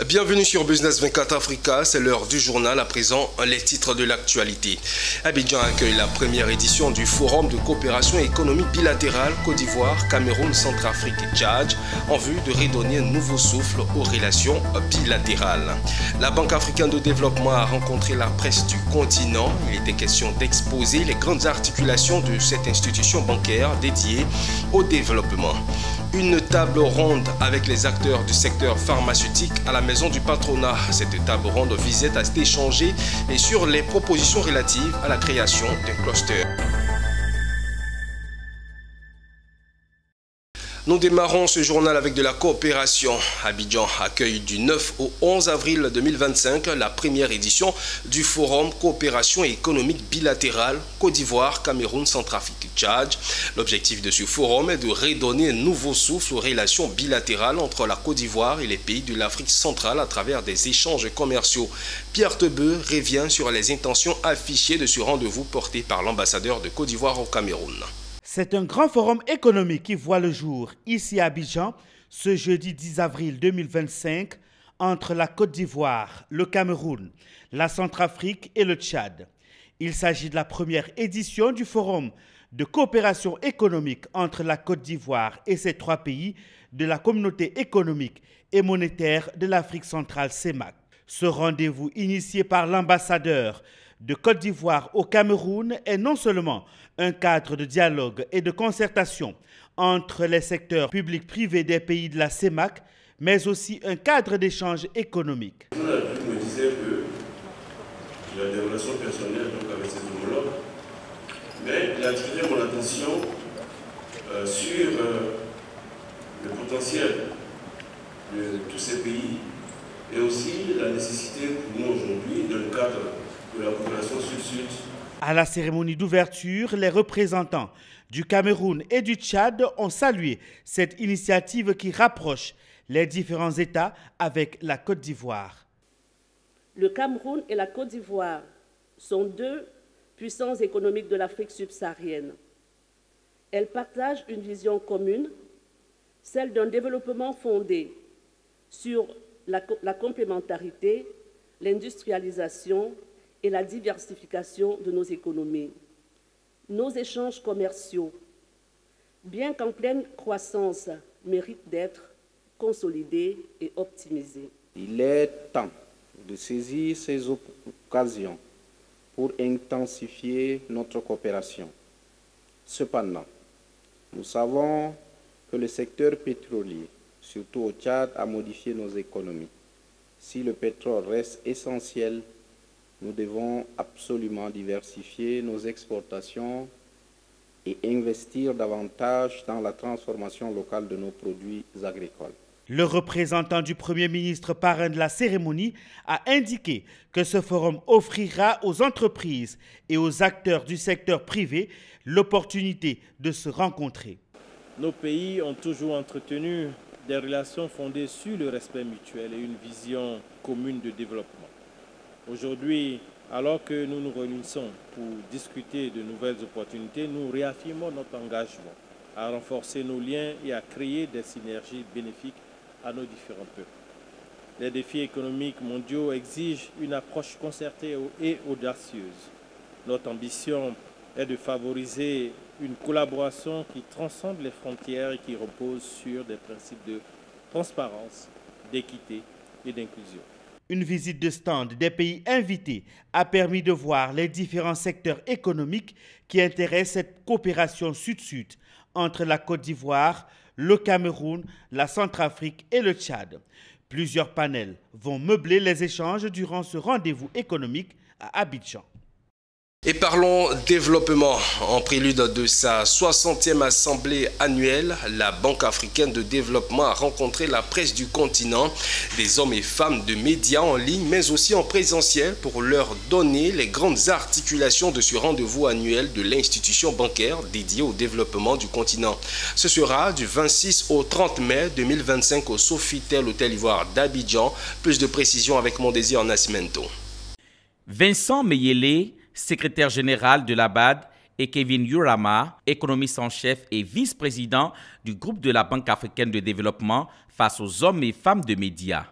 Bienvenue sur Business 24 Africa, c'est l'heure du journal. À présent, les titres de l'actualité. Abidjan accueille la première édition du Forum de coopération économique bilatérale Côte d'Ivoire, Cameroun, Centrafrique et Tchad en vue de redonner un nouveau souffle aux relations bilatérales. La Banque africaine de développement a rencontré la presse du continent. Il était question d'exposer les grandes articulations de cette institution bancaire dédiée au développement. Une table ronde avec les acteurs du secteur pharmaceutique à la maison du patronat. Cette table ronde visait à échanger sur les propositions relatives à la création d'un cluster. Nous démarrons ce journal avec de la coopération. Abidjan accueille du 9 au 11 avril 2025 la première édition du Forum Coopération économique bilatérale Côte d'Ivoire, Cameroun, Centrafrique et Tchad. L'objectif de ce forum est de redonner un nouveau souffle aux relations bilatérales entre la Côte d'Ivoire et les pays de l'Afrique centrale à travers des échanges commerciaux. Pierre Tebeu revient sur les intentions affichées de ce rendez-vous porté par l'ambassadeur de Côte d'Ivoire au Cameroun. C'est un grand forum économique qui voit le jour ici à Abidjan ce jeudi 10 avril 2025 entre la Côte d'Ivoire, le Cameroun, la Centrafrique et le Tchad. Il s'agit de la première édition du forum de coopération économique entre la Côte d'Ivoire et ces trois pays de la communauté économique et monétaire de l'Afrique centrale CEMAC. Ce rendez-vous initié par l'ambassadeur de Côte d'Ivoire au Cameroun est non seulement un cadre de dialogue et de concertation entre les secteurs publics-privés des pays de la CEMAC, mais aussi un cadre d'échange économique. Je me disais que il a des relations personnelles donc avec ses homologues, mais il a attiré mon attention sur le potentiel de tous ces pays et aussi la nécessité pour nous aujourd'hui dans le cadre de la coopération sud-sud. À la cérémonie d'ouverture, les représentants du Cameroun et du Tchad ont salué cette initiative qui rapproche les différents États avec la Côte d'Ivoire. Le Cameroun et la Côte d'Ivoire sont deux puissances économiques de l'Afrique subsaharienne. Elles partagent une vision commune, celle d'un développement fondé sur la complémentarité, l'industrialisation et la diversification de nos économies. Nos échanges commerciaux, bien qu'en pleine croissance, méritent d'être consolidés et optimisés. Il est temps de saisir ces occasions pour intensifier notre coopération. Cependant, nous savons que le secteur pétrolier, surtout au Tchad, a modifié nos économies. Si le pétrole reste essentiel, nous devons absolument diversifier nos exportations et investir davantage dans la transformation locale de nos produits agricoles. Le représentant du Premier ministre parrain de la cérémonie a indiqué que ce forum offrira aux entreprises et aux acteurs du secteur privé l'opportunité de se rencontrer. Nos pays ont toujours entretenu des relations fondées sur le respect mutuel et une vision commune de développement. Aujourd'hui, alors que nous nous réunissons pour discuter de nouvelles opportunités, nous réaffirmons notre engagement à renforcer nos liens et à créer des synergies bénéfiques à nos différents peuples. Les défis économiques mondiaux exigent une approche concertée et audacieuse. Notre ambition est de favoriser une collaboration qui transcende les frontières et qui repose sur des principes de transparence, d'équité et d'inclusion. Une visite de stand des pays invités a permis de voir les différents secteurs économiques qui intéressent cette coopération sud-sud entre la Côte d'Ivoire, le Cameroun, la Centrafrique et le Tchad. Plusieurs panels vont meubler les échanges durant ce rendez-vous économique à Abidjan. Et parlons développement. En prélude de sa 60e assemblée annuelle, la Banque africaine de développement a rencontré la presse du continent, des hommes et femmes de médias en ligne, mais aussi en présentiel pour leur donner les grandes articulations de ce rendez-vous annuel de l'institution bancaire dédiée au développement du continent. Ce sera du 26 au 30 mai 2025 au Sofitel Hôtel Ivoire d'Abidjan. Plus de précisions avec Mondésir Nascimento. Vincent Meyele, secrétaire général de la BAD, et Kevin Yurama, économiste en chef et vice-président du groupe de la Banque africaine de développement face aux hommes et femmes de médias.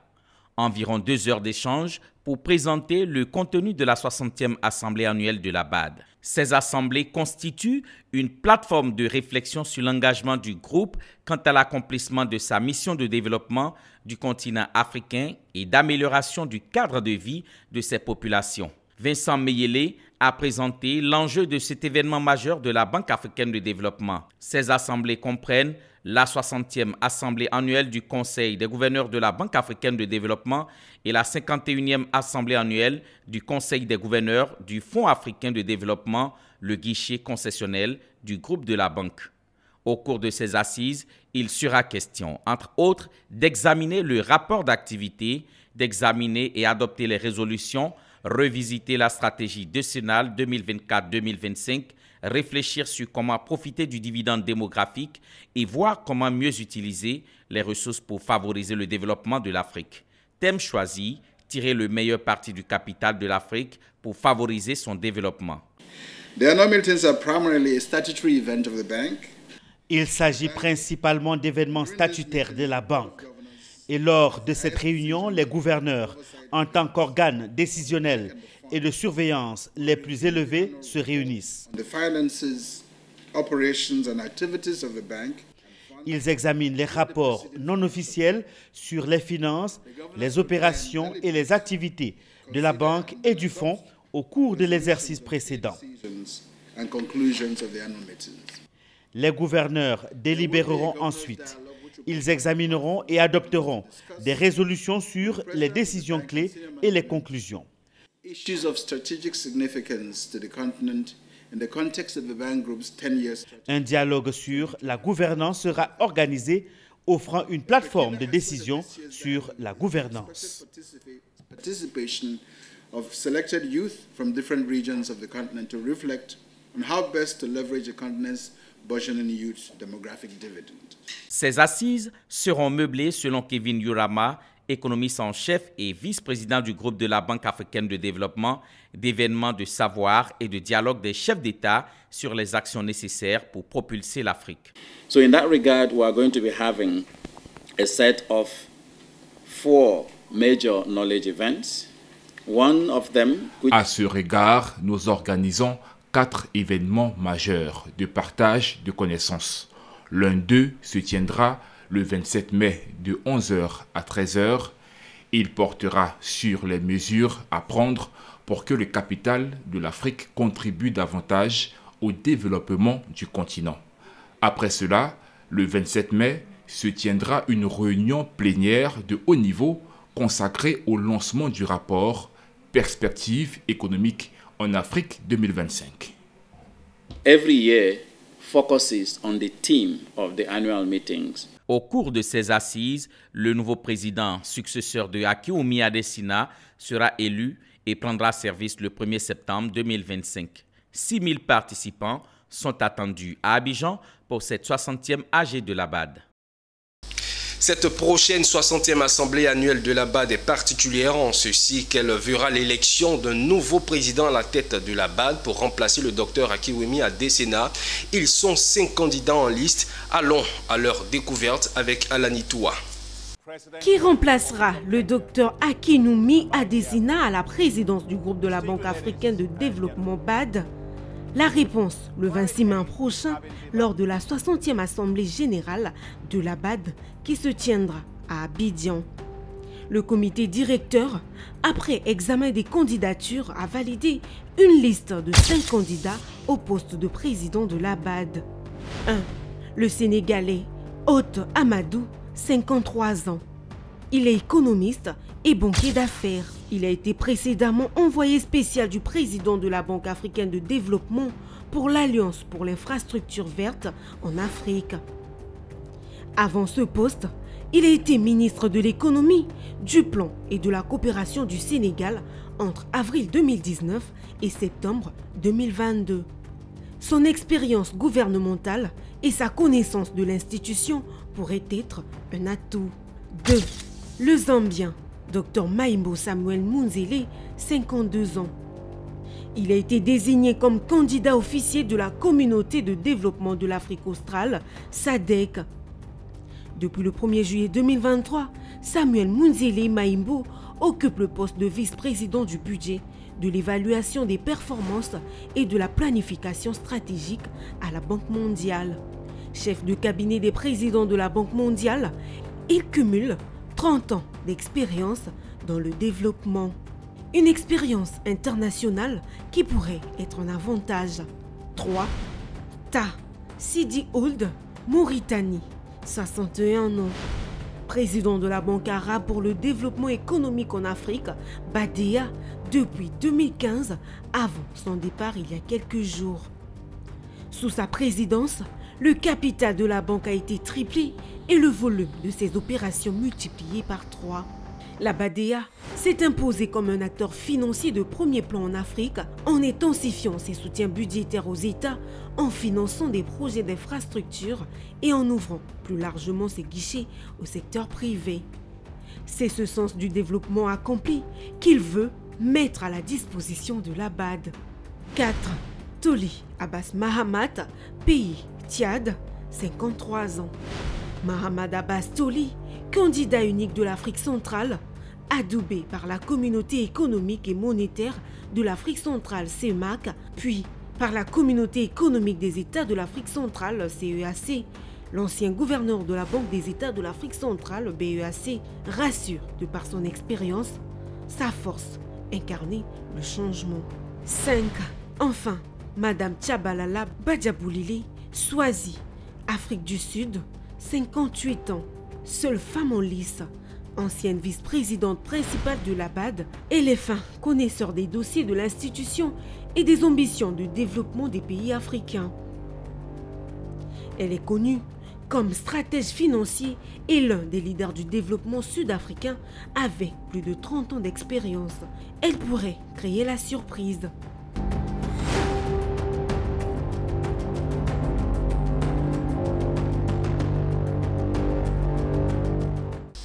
Environ 2 heures d'échange pour présenter le contenu de la 60e Assemblée annuelle de la BAD. Ces assemblées constituent une plateforme de réflexion sur l'engagement du groupe quant à l'accomplissement de sa mission de développement du continent africain et d'amélioration du cadre de vie de ses populations. Vincent Meyele a présenté l'enjeu de cet événement majeur de la Banque africaine de développement. Ces assemblées comprennent la 60e Assemblée annuelle du Conseil des gouverneurs de la Banque africaine de développement et la 51e Assemblée annuelle du Conseil des gouverneurs du Fonds africain de développement, le guichet concessionnel du groupe de la banque. Au cours de ces assises, il sera question, entre autres, d'examiner le rapport d'activité, d'examiner et adopter les résolutions, revisiter la stratégie décennale 2024-2025, réfléchir sur comment profiter du dividende démographique et voir comment mieux utiliser les ressources pour favoriser le développement de l'Afrique. Thème choisi, tirer le meilleur parti du capital de l'Afrique pour favoriser son développement. The annual meetings are primarily a statutory event of the bank. Il s'agit principalement d'événements statutaires de la banque. Et lors de cette réunion, les gouverneurs, en tant qu'organes décisionnels et de surveillance les plus élevés, se réunissent. Ils examinent les rapports non officiels sur les finances, les opérations et les activités de la banque et du fonds au cours de l'exercice précédent. Les gouverneurs délibéreront ensuite. Ils examineront et adopteront des résolutions sur les décisions clés et les conclusions. Un dialogue sur la gouvernance sera organisé, offrant une plateforme de décision sur la gouvernance. Of selected youth from different regions of the continent to reflect on how best to leverage the continent's burgeoning youth demographic dividend. Ces assises seront meublées, selon Kevin Yurama, économiste en chef et vice-président du groupe de la Banque africaine de développement, d'événements de savoir et de dialogue des chefs d'État sur les actions nécessaires pour propulser l'Afrique. So in that regard, we are going to be having a set of 4 major knowledge events. À ce regard, nous organisons 4 événements majeurs de partage de connaissances. L'un d'eux se tiendra le 27 mai de 11h à 13h. Il portera sur les mesures à prendre pour que le capital de l'Afrique contribue davantage au développement du continent. Après cela, le 27 mai, se tiendra une réunion plénière de haut niveau consacrée au lancement du rapport Perspectives économiques en Afrique 2025. Every year focuses on the theme of the annual meetings. Au cours de ces assises, le nouveau président successeur de Akiwumi Adesina sera élu et prendra service le 1er septembre 2025. 6 000 participants sont attendus à Abidjan pour cette 60e AG de la BAD. Cette prochaine 60e Assemblée annuelle de la BAD est particulière en ceci qu'elle verra l'élection d'un nouveau président à la tête de la BAD pour remplacer le docteur Akiwumi Adesina. Ils sont 5 candidats en liste. Allons à leur découverte avec Alani Toua. Qui remplacera le docteur Akiwumi Adesina à la présidence du groupe de la Banque africaine de développement BAD? La réponse le 26 mai prochain lors de la 60e Assemblée générale de la BAD qui se tiendra à Abidjan. Le comité directeur, après examen des candidatures, a validé une liste de 5 candidats au poste de président de la BAD. 1. Le Sénégalais Hott Amadou, 53 ans. Il est économiste et banquier d'affaires. Il a été précédemment envoyé spécial du président de la Banque africaine de développement pour l'Alliance pour l'infrastructure verte en Afrique. Avant ce poste, il a été ministre de l'économie, du plan et de la coopération du Sénégal entre avril 2019 et septembre 2022. Son expérience gouvernementale et sa connaissance de l'institution pourraient être un atout. 2. Le Zambien, Dr Maimbo Samuel Munzele, 52 ans. Il a été désigné comme candidat officiel de la Communauté de développement de l'Afrique australe, SADC. Depuis le 1er juillet 2023, Samuel Munzele Maimbo occupe le poste de vice-président du budget, de l'évaluation des performances et de la planification stratégique à la Banque mondiale. Chef de cabinet des présidents de la Banque mondiale, il cumule 30 ans d'expérience dans le développement. Une expérience internationale qui pourrait être un avantage. 3. Ta Sidi Ould, Mauritanie, 61 ans. Président de la Banque arabe pour le développement économique en Afrique, BADEA, depuis 2015, avant son départ il y a quelques jours. Sous sa présidence, le capital de la banque a été triplé et le volume de ses opérations multiplié par 3. La BADEA s'est imposée comme un acteur financier de premier plan en Afrique en intensifiant ses soutiens budgétaires aux États, en finançant des projets d'infrastructure et en ouvrant plus largement ses guichets au secteur privé. C'est ce sens du développement accompli qu'il veut mettre à la disposition de la BAD. 4. Toli Abbas Mahamat, pays Tchad, 53 ans. Mahamad Abbas Toli, candidat unique de l'Afrique centrale, adoubé par la Communauté économique et monétaire de l'Afrique centrale CEMAC, puis par la Communauté économique des États de l'Afrique centrale CEAC, l'ancien gouverneur de la Banque des États de l'Afrique centrale BEAC, rassure de par son expérience, sa force, incarner le changement. 5. Enfin, Madame Tchabalala Badjaboulili, Swazi, Afrique du Sud, 58 ans, seule femme en lice, ancienne vice-présidente principale de la BAD, et les fins connaisseurs des dossiers de l'institution et des ambitions de développement des pays africains. Elle est connue comme stratège financier et l'un des leaders du développement sud-africain avec plus de 30 ans d'expérience. Elle pourrait créer la surprise.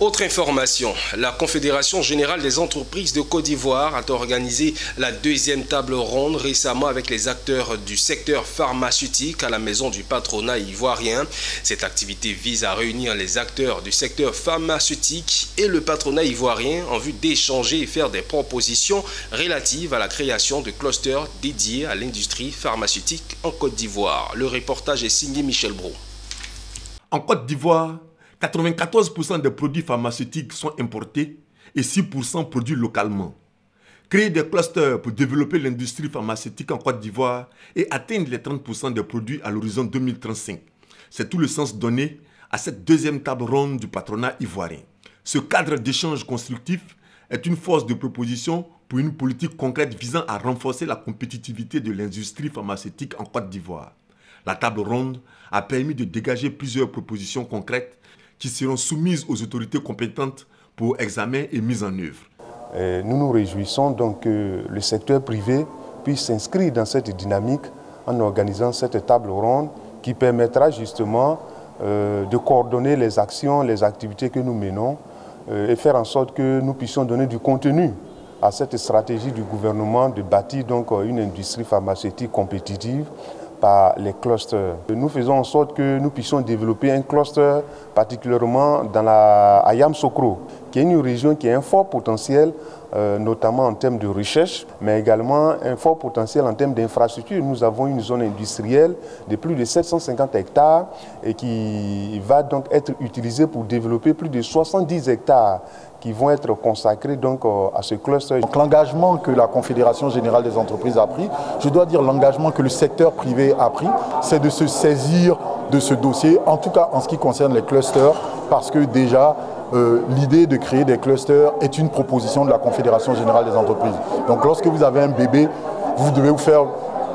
Autre information, la Confédération générale des entreprises de Côte d'Ivoire a organisé la deuxième table ronde récemment avec les acteurs du secteur pharmaceutique à la maison du patronat ivoirien. Cette activité vise à réunir les acteurs du secteur pharmaceutique et le patronat ivoirien en vue d'échanger et faire des propositions relatives à la création de clusters dédiés à l'industrie pharmaceutique en Côte d'Ivoire. Le reportage est signé Michel Brault. En Côte d'Ivoire, 94% des produits pharmaceutiques sont importés et 6% produits localement. Créer des clusters pour développer l'industrie pharmaceutique en Côte d'Ivoire et atteindre les 30% des produits à l'horizon 2035. C'est tout le sens donné à cette deuxième table ronde du patronat ivoirien. Ce cadre d'échange constructif est une force de proposition pour une politique concrète visant à renforcer la compétitivité de l'industrie pharmaceutique en Côte d'Ivoire. La table ronde a permis de dégager plusieurs propositions concrètes qui seront soumises aux autorités compétentes pour examen et mise en œuvre. Nous nous réjouissons donc que le secteur privé puisse s'inscrire dans cette dynamique en organisant cette table ronde qui permettra justement de coordonner les actions, les activités que nous menons et faire en sorte que nous puissions donner du contenu à cette stratégie du gouvernement de bâtir donc une industrie pharmaceutique compétitive par les clusters. Nous faisons en sorte que nous puissions développer un cluster particulièrement à Yamoussoukro, qui est une région qui a un fort potentiel, notamment en termes de recherche, mais également un fort potentiel en termes d'infrastructure. Nous avons une zone industrielle de plus de 750 hectares et qui va donc être utilisée pour développer plus de 70 hectares qui vont être consacrés donc à ce cluster. L'engagement que la Confédération générale des entreprises a pris, je dois dire l'engagement que le secteur privé a pris, c'est de se saisir de ce dossier, en tout cas en ce qui concerne les clusters, parce que déjà l'idée de créer des clusters est une proposition de la Confédération générale des entreprises. Donc lorsque vous avez un bébé, vous devez vous faire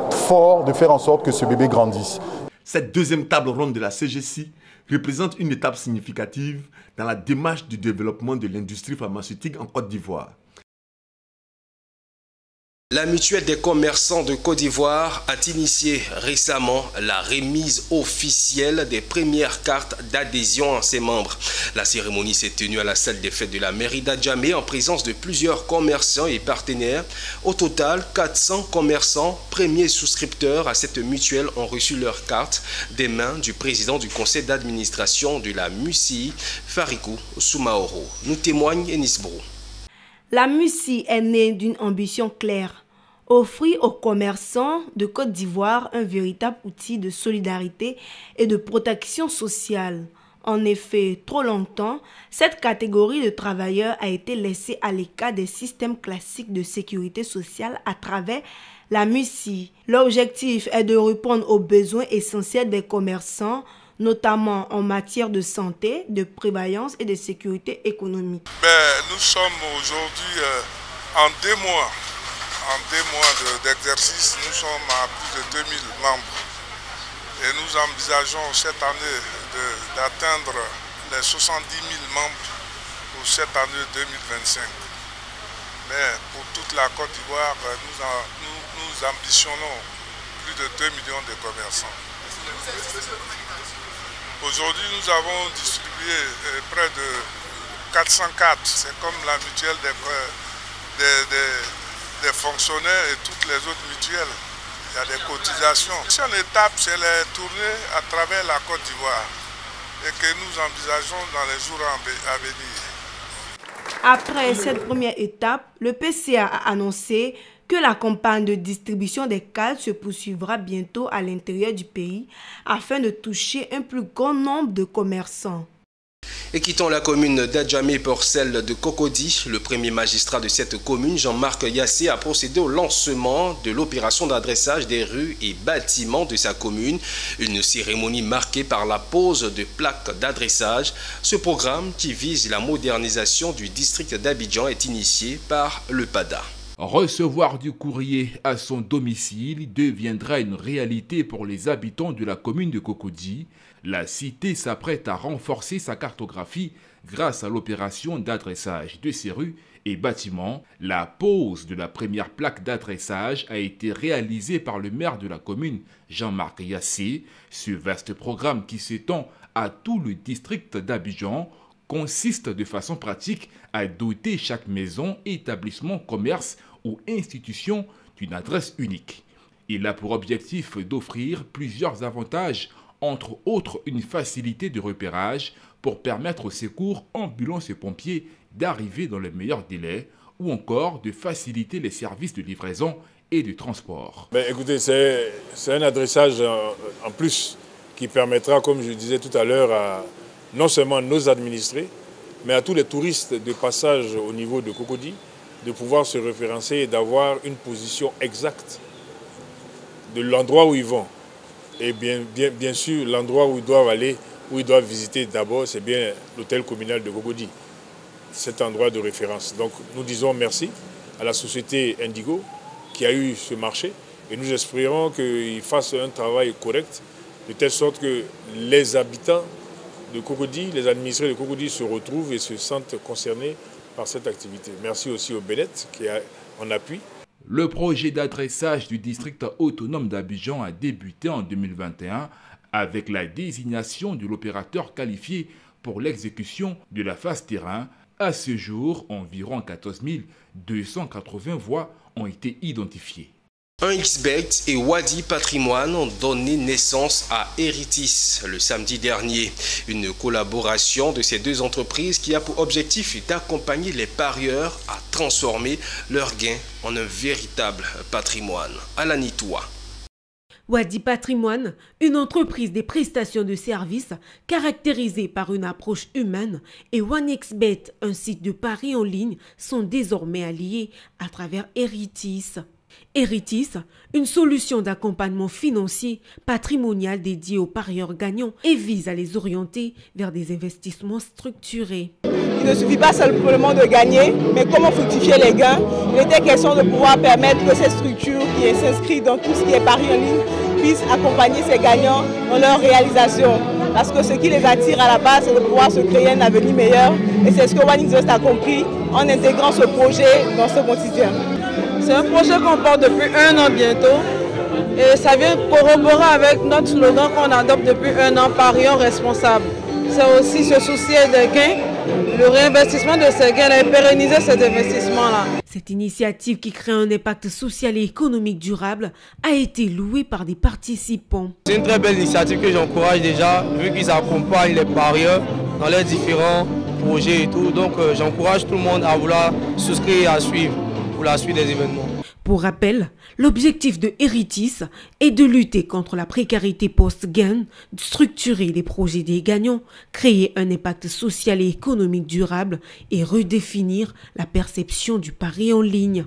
fort de faire en sorte que ce bébé grandisse. Cette deuxième table ronde de la CGC représente une étape significative dans la démarche du développement de l'industrie pharmaceutique en Côte d'Ivoire. La mutuelle des commerçants de Côte d'Ivoire a initié récemment la remise officielle des premières cartes d'adhésion à ses membres. La cérémonie s'est tenue à la salle des fêtes de la mairie d'Adjamé en présence de plusieurs commerçants et partenaires. Au total, 400 commerçants, premiers souscripteurs à cette mutuelle, ont reçu leurs cartes des mains du président du conseil d'administration de la MUCI, Farikou Soumaoro. Nous témoigne Enis Brou. La MUCI est née d'une ambition claire, offrir aux commerçants de Côte d'Ivoire un véritable outil de solidarité et de protection sociale. En effet, trop longtemps, cette catégorie de travailleurs a été laissée à l'écart des systèmes classiques de sécurité sociale à travers la MUCI. L'objectif est de répondre aux besoins essentiels des commerçants, notamment en matière de santé, de prévoyance et de sécurité économique. Nous sommes aujourd'hui en 2 mois d'exercice, nous sommes à plus de 2000 membres et nous envisageons cette année d'atteindre les 70 000 membres pour cette année 2025. Mais pour toute la Côte d'Ivoire, nous ambitionnons plus de 2 millions de commerçants. Aujourd'hui, nous avons distribué près de 400 cartes. C'est comme la mutuelle des fonctionnaires et toutes les autres mutuelles. Il y a des cotisations. Une étape, c'est les tournées à travers la Côte d'Ivoire et que nous envisageons dans les jours à venir. Après cette première étape, le PCA a annoncé que la campagne de distribution des cartes se poursuivra bientôt à l'intérieur du pays afin de toucher un plus grand nombre de commerçants. Et quittons la commune d'Adjamé pour celle de Cocody, le premier magistrat de cette commune, Jean-Marc Yassé, a procédé au lancement de l'opération d'adressage des rues et bâtiments de sa commune. Une cérémonie marquée par la pose de plaques d'adressage. Ce programme, qui vise la modernisation du district d'Abidjan, est initié par le PADA. Recevoir du courrier à son domicile deviendra une réalité pour les habitants de la commune de Cocody. La cité s'apprête à renforcer sa cartographie grâce à l'opération d'adressage de ses rues et bâtiments. La pose de la première plaque d'adressage a été réalisée par le maire de la commune, Jean-Marc Yassé. Ce vaste programme qui s'étend à tout le district d'Abidjan consiste de façon pratique à doter chaque maison, établissement, commerce ou institution d'une adresse unique. Il a pour objectif d'offrir plusieurs avantages, entre autres une facilité de repérage pour permettre aux secours, ambulances et pompiers d'arriver dans les meilleurs délais ou encore de faciliter les services de livraison et de transport. Écoutez, c'est un adressage en plus qui permettra, comme je disais tout à l'heure, à non seulement nos administrés, mais à tous les touristes de passage au niveau de Cocody, de pouvoir se référencer et d'avoir une position exacte de l'endroit où ils vont. Et bien sûr, l'endroit où ils doivent aller, où ils doivent visiter d'abord, c'est bien l'hôtel communal de Cocody, cet endroit de référence. Donc nous disons merci à la société Indigo qui a eu ce marché et nous espérons qu'ils fassent un travail correct, de telle sorte que les habitants de Cocody, les administrés de Cocody se retrouvent et se sentent concernés par cette activité. Merci aussi au Bénet qui est en appui. Le projet d'adressage du district autonome d'Abidjan a débuté en 2021 avec la désignation de l'opérateur qualifié pour l'exécution de la phase terrain. À ce jour, environ 14 280 voies ont été identifiées. 1xBet et Wadi Patrimoine ont donné naissance à Heritis le samedi dernier. Une collaboration de ces deux entreprises qui a pour objectif d'accompagner les parieurs à transformer leurs gains en un véritable patrimoine. Alanitoua. Wadi Patrimoine, une entreprise des prestations de services caractérisée par une approche humaine, et 1xBet, un site de paris en ligne, sont désormais alliés à travers Heritis. Heritis, une solution d'accompagnement financier patrimonial dédiée aux parieurs gagnants et vise à les orienter vers des investissements structurés. Il ne suffit pas simplement de gagner, mais comment fructifier les gains. Il était question de pouvoir permettre que cette structure qui s'inscrit dans tout ce qui est paris en ligne puisse accompagner ces gagnants dans leur réalisation. Parce que ce qui les attire à la base, c'est de pouvoir se créer un avenir meilleur. Et c'est ce que 1xBet a compris en intégrant ce projet dans ce quotidien. C'est un projet qu'on porte depuis 1 an bientôt. Et ça vient corroborer avec notre slogan qu'on adopte depuis 1 an, parions responsables. C'est aussi se soucier des gains, le réinvestissement de ces gains et pérenniser ces investissements-là. Cette initiative qui crée un impact social et économique durable a été louée par des participants. C'est une très belle initiative que j'encourage déjà, vu qu'ils accompagnent les parieurs dans leurs différents projets et tout. Donc j'encourage tout le monde à vouloir souscrire et à suivre pour la suite des événements. Pour rappel, l'objectif de Heritis est de lutter contre la précarité post-gain, de structurer les projets des gagnants, créer un impact social et économique durable et redéfinir la perception du pari en ligne.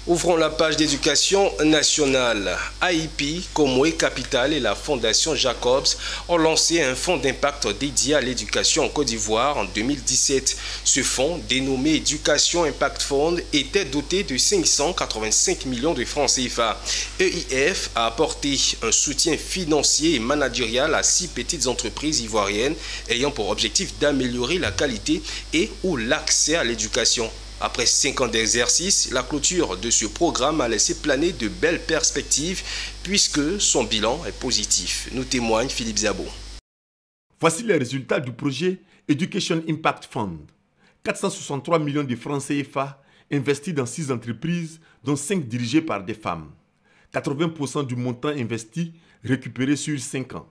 Ouvrons la page d'éducation nationale. AIP, Comway Capital et la Fondation Jacobs ont lancé un fonds d'impact dédié à l'éducation en Côte d'Ivoire en 2017. Ce fonds, dénommé Éducation Impact Fund, était doté de 585 millions de francs CFA. EIF a apporté un soutien financier et managérial à 6 petites entreprises ivoiriennes ayant pour objectif d'améliorer la qualité et ou l'accès à l'éducation. Après 5 ans d'exercice, la clôture de ce programme a laissé planer de belles perspectives puisque son bilan est positif, nous témoigne Philippe Zabo. Voici les résultats du projet Education Impact Fund. 463 millions de francs CFA investis dans 6 entreprises, dont 5 dirigées par des femmes. 80% du montant investi récupéré sur 5 ans.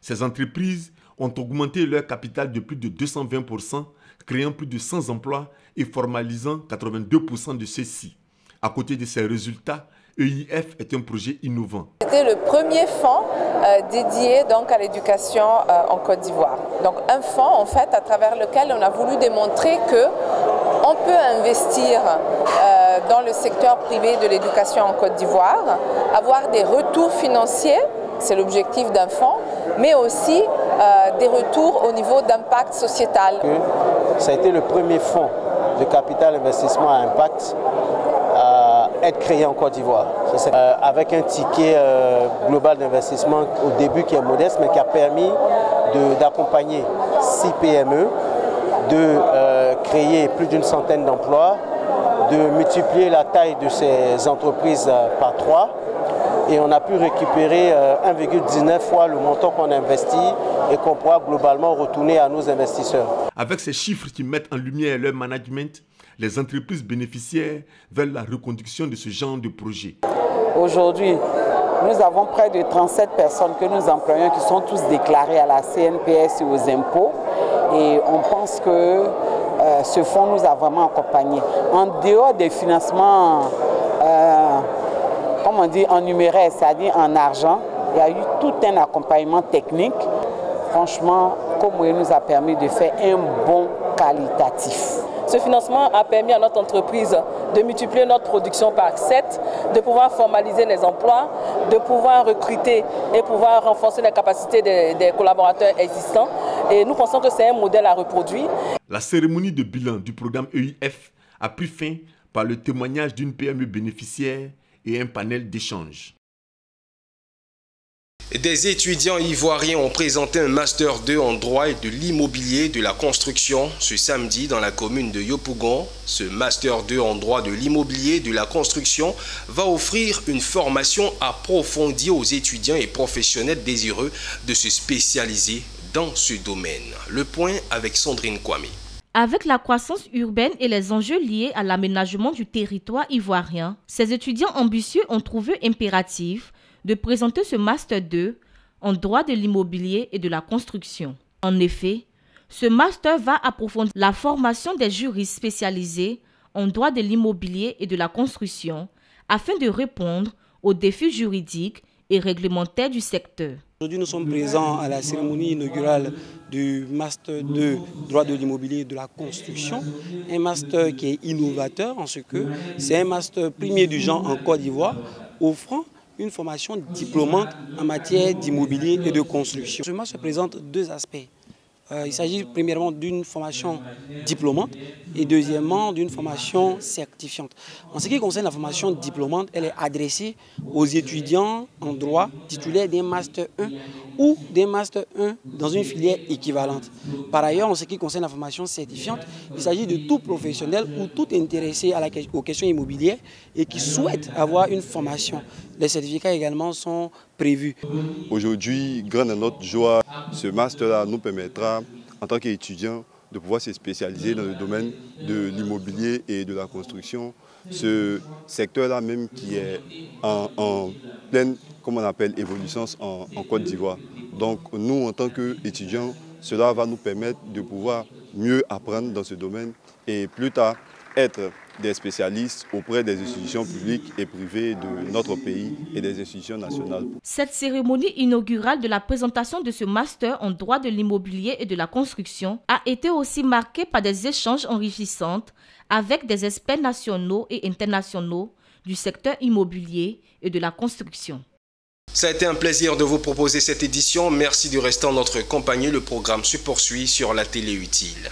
Ces entreprises ont augmenté leur capital de plus de 220%, créant plus de 100 emplois et formalisant 82% de ceux-ci. À côté de ces résultats, EIF est un projet innovant. C'était le premier fonds dédié donc à l'éducation en Côte d'Ivoire. Donc un fonds en fait à travers lequel on a voulu démontrer que on peut investir dans le secteur privé de l'éducation en Côte d'Ivoire, avoir des retours financiers, c'est l'objectif d'un fonds, mais aussi des retours au niveau d'impact sociétal. Ça a été le premier fonds de capital investissement à impact à être créé en Côte d'Ivoire. Avec un ticket global d'investissement au début qui est modeste, mais qui a permis d'accompagner 6 PME, de créer plus d'une centaine d'emplois, de multiplier la taille de ces entreprises par 3. Et on a pu récupérer 1,19 fois le montant qu'on investit et qu'on pourra globalement retourner à nos investisseurs. Avec ces chiffres qui mettent en lumière leur management, les entreprises bénéficiaires veulent la reconduction de ce genre de projet. Aujourd'hui, nous avons près de 37 personnes que nous employons qui sont tous déclarées à la CNPS et aux impôts. Et on pense que ce fonds nous a vraiment accompagnés. En dehors des financements comme on dit en numéraire, c'est-à-dire en argent, il y a eu tout un accompagnement technique. Franchement, Comway nous a permis de faire un bon qualitatif. Ce financement a permis à notre entreprise de multiplier notre production par 7, de pouvoir formaliser les emplois, de pouvoir recruter et pouvoir renforcer les capacités des collaborateurs existants. Et nous pensons que c'est un modèle à reproduire. La cérémonie de bilan du programme EIF a pris fin par le témoignage d'une PME bénéficiaire et un panel d'échange. Des étudiants ivoiriens ont présenté un Master 2 en droit et de l'immobilier de la construction ce samedi dans la commune de Yopougon. Ce Master 2 en droit de l'immobilier de la construction va offrir une formation approfondie aux étudiants et professionnels désireux de se spécialiser dans ce domaine. Le point avec Sandrine Kwame. Avec la croissance urbaine et les enjeux liés à l'aménagement du territoire ivoirien, ces étudiants ambitieux ont trouvé impératif de présenter ce Master 2 en droit de l'immobilier et de la construction. En effet, ce Master va approfondir la formation des juristes spécialisés en droit de l'immobilier et de la construction afin de répondre aux défis juridiques et réglementaires du secteur. Aujourd'hui, nous sommes présents à la cérémonie inaugurale du Master 2 droit de l'immobilier et de la construction, un master qui est innovateur en ce que c'est un master premier du genre en Côte d'Ivoire, offrant une formation diplômante en matière d'immobilier et de construction. Ce master présente 2 aspects. Il s'agit premièrement d'une formation diplômante et deuxièmement d'une formation certifiante. En ce qui concerne la formation diplômante, elle est adressée aux étudiants en droit titulaires d'un Master 1 ou d'un Master 1 dans une filière équivalente. Par ailleurs, en ce qui concerne la formation certifiante, il s'agit de tout professionnel ou tout intéressé aux questions immobilières et qui souhaite avoir une formation. Les certificats également sont prévus. Aujourd'hui, grande à notre joie, ce master-là nous permettra, en tant qu'étudiants, de pouvoir se spécialiser dans le domaine de l'immobilier et de la construction. Ce secteur-là même qui est en pleine, comme on appelle, évolution en Côte d'Ivoire. Donc nous, en tant qu'étudiants, cela va nous permettre de pouvoir mieux apprendre dans ce domaine et plus tard être des spécialistes auprès des institutions publiques et privées de notre pays et des institutions nationales. Cette cérémonie inaugurale de la présentation de ce master en droit de l'immobilier et de la construction a été aussi marquée par des échanges enrichissants avec des experts nationaux et internationaux du secteur immobilier et de la construction. Ça a été un plaisir de vous proposer cette édition. Merci de rester en notre compagnie. Le programme se poursuit sur la télé utile.